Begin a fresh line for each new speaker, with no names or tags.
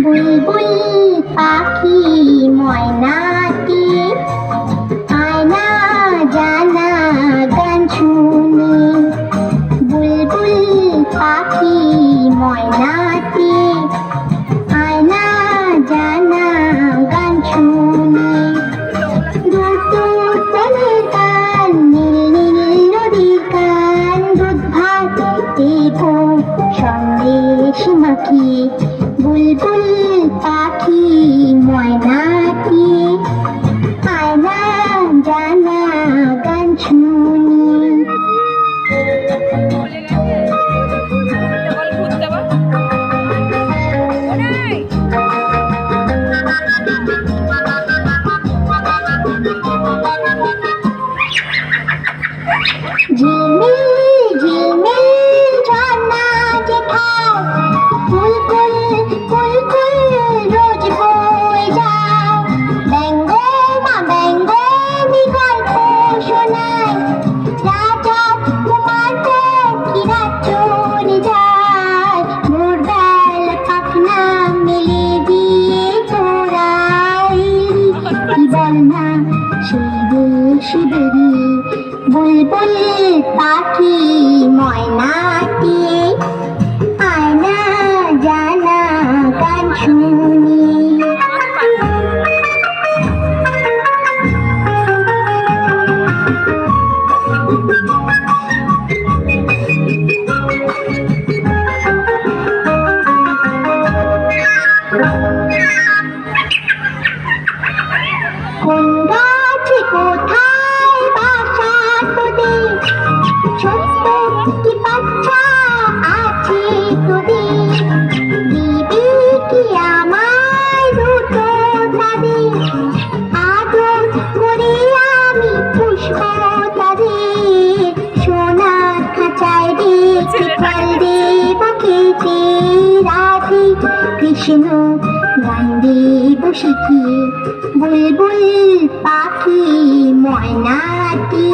বুলবুল পাখি ময়নাটি আয়না জানা গান শুনে। বুলবুল পাখি ময়নাটি আয়না জানা গান শুনে। দূর চলে গান নীল নীল নদীর গান। দুধ ভাত দেবো সন্দেশ মাখি। বুলবুল পাখি ময়নাটি আয়না জানা গান শুনি। ঝিলমিল ঝিলমিল ঝর্ণা যেখানে কুলকুল কুলকুল রোজ বয়ে যায়। ব্যঙ্গ মা ব্যঙ্গ গল্প শোনায়। রাজা কুমার পক্ষীরা চলে যায়। ভোরবেলা পাখনা মেলে দিয়ে তোরাই কি বল না সেই দেশে বেরি। বুলবুল পাখি ময়নাটি আয়না জানা গান শুনি। কোন গাছে কোথায় বাসা তোদের? ছোট্ট কি বাচ্চা আছে তোদের? দিবি কি আমায় দুটো তাদের? আদর করে আমি পুষ্প তাদের। সোনার খাঁচায় রেখে ফল দেব খেতে। রাধে কৃষ্ণ গান দেব শিখি। বুলবুল পাখি ময়নাটি